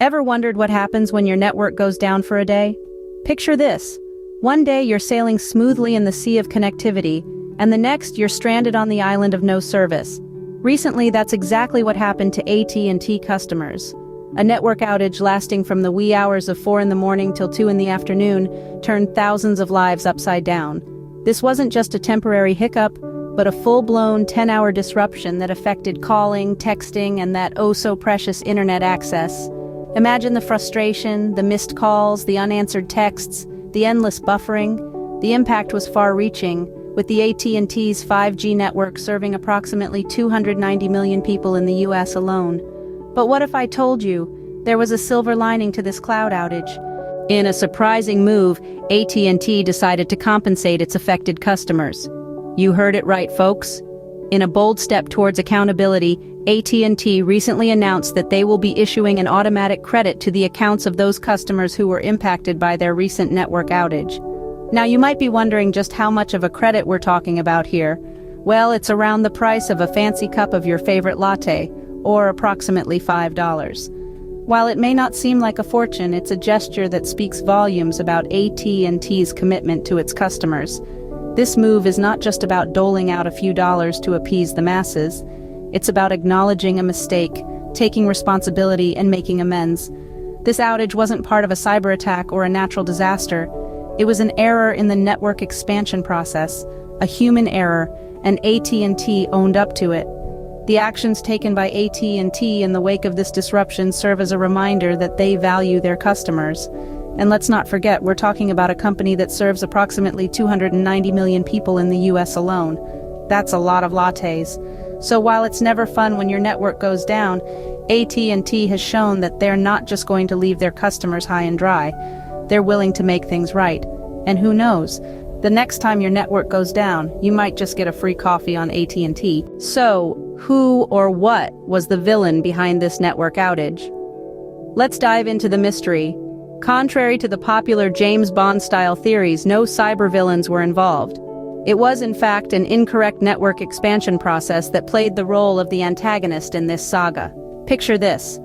Ever wondered what happens when your network goes down for a day? Picture this. One day you're sailing smoothly in the sea of connectivity, and the next you're stranded on the island of no service. Recently, that's exactly what happened to AT&T customers. A network outage lasting from the wee hours of 4 in the morning till 2 in the afternoon turned thousands of lives upside down. This wasn't just a temporary hiccup, but a full-blown 10-hour disruption that affected calling, texting, and that oh-so-precious internet access. Imagine the frustration, the missed calls, the unanswered texts, the endless buffering. The impact was far-reaching, with the AT&T's 5G network serving approximately 290 million people in the US alone. But what if I told you there was a silver lining to this cloud outage? In a surprising move, AT&T decided to compensate its affected customers. You heard it right, folks. In a bold step towards accountability, AT&T recently announced that they will be issuing an automatic credit to the accounts of those customers who were impacted by their recent network outage. Now you might be wondering just how much of a credit we're talking about here. Well, it's around the price of a fancy cup of your favorite latte, or approximately $5. While it may not seem like a fortune, it's a gesture that speaks volumes about AT&T's commitment to its customers. This move is not just about doling out a few dollars to appease the masses. It's about acknowledging a mistake, taking responsibility, and making amends. This outage wasn't part of a cyber attack or a natural disaster. It was an error in the network expansion process, a human error, and AT&T owned up to it. The actions taken by AT&T in the wake of this disruption serve as a reminder that they value their customers. And let's not forget, we're talking about a company that serves approximately 290 million people in the US alone. That's a lot of lattes. So while it's never fun when your network goes down, AT&T has shown that they're not just going to leave their customers high and dry. They're willing to make things right. And who knows? The next time your network goes down, you might just get a free coffee on AT&T. So, who or what was the villain behind this network outage? Let's dive into the mystery. Contrary to the popular James Bond-style theories, no cybervillains were involved. It was, in fact, an incorrect network expansion process that played the role of the antagonist in this saga. Picture this.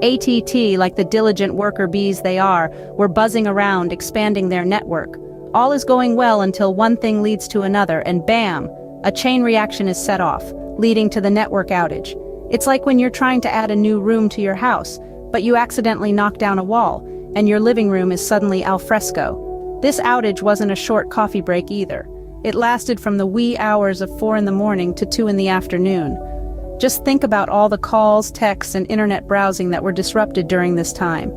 AT&T, like the diligent worker bees they are, were buzzing around, expanding their network. All is going well until one thing leads to another, and bam! A chain reaction is set off, leading to the network outage. It's like when you're trying to add a new room to your house, but you accidentally knock down a wall, and your living room is suddenly al fresco. This outage wasn't a short coffee break either. It lasted from the wee hours of 4 in the morning to 2 in the afternoon. Just think about all the calls, texts, and internet browsing that were disrupted during this time.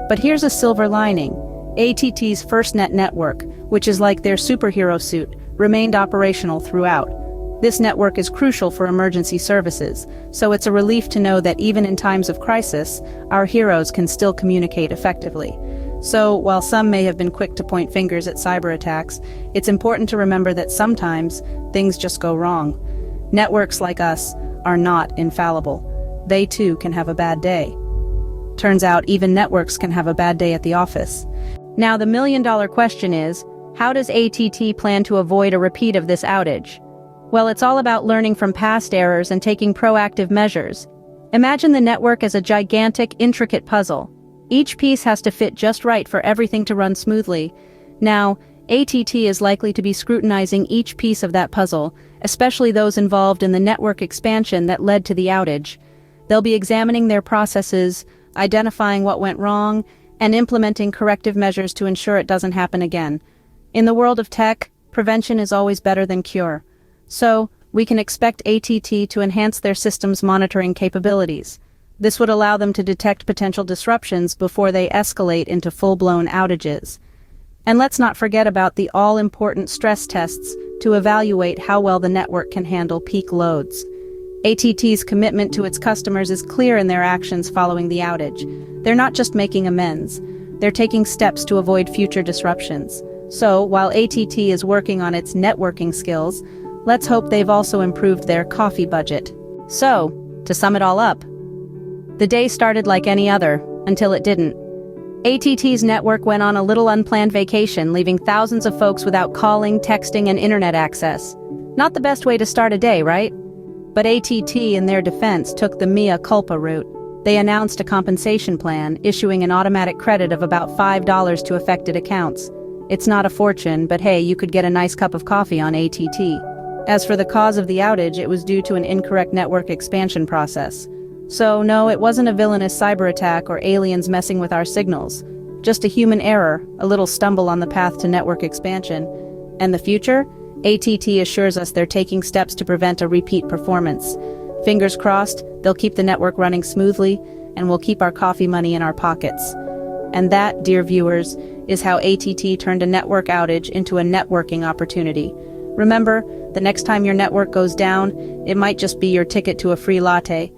But here's a silver lining. AT&T's FirstNet network, which is like their superhero suit, remained operational throughout. This network is crucial for emergency services, so it's a relief to know that even in times of crisis, our heroes can still communicate effectively. So, while some may have been quick to point fingers at cyber attacks, it's important to remember that sometimes things just go wrong. Networks like us are not infallible. They too can have a bad day. Turns out even networks can have a bad day at the office. Now the million-dollar question is, how does AT&T plan to avoid a repeat of this outage? Well, it's all about learning from past errors and taking proactive measures. Imagine the network as a gigantic, intricate puzzle. Each piece has to fit just right for everything to run smoothly. Now, AT&T is likely to be scrutinizing each piece of that puzzle, especially those involved in the network expansion that led to the outage. They'll be examining their processes, identifying what went wrong, and implementing corrective measures to ensure it doesn't happen again. In the world of tech, prevention is always better than cure. So, we can expect AT&T to enhance their systems monitoring capabilities. This would allow them to detect potential disruptions before they escalate into full-blown outages. And let's not forget about the all-important stress tests to evaluate how well the network can handle peak loads. AT&T's commitment to its customers is clear in their actions following the outage. They're not just making amends, they're taking steps to avoid future disruptions. So, while AT&T is working on its networking skills, let's hope they've also improved their coffee budget. So, to sum it all up, the day started like any other, until it didn't. AT&T's network went on a little unplanned vacation, leaving thousands of folks without calling, texting, and internet access. Not the best way to start a day, right? But AT&T, in their defense, took the mea culpa route. They announced a compensation plan, issuing an automatic credit of about $5 to affected accounts. It's not a fortune, but hey, you could get a nice cup of coffee on AT&T. As for the cause of the outage, it was due to an incorrect network expansion process. So no, it wasn't a villainous cyber attack or aliens messing with our signals. Just a human error, a little stumble on the path to network expansion. And the future? AT&T assures us they're taking steps to prevent a repeat performance. Fingers crossed, they'll keep the network running smoothly, and we'll keep our coffee money in our pockets. And that, dear viewers, is how AT&T turned a network outage into a networking opportunity. Remember, the next time your network goes down, it might just be your ticket to a free latte.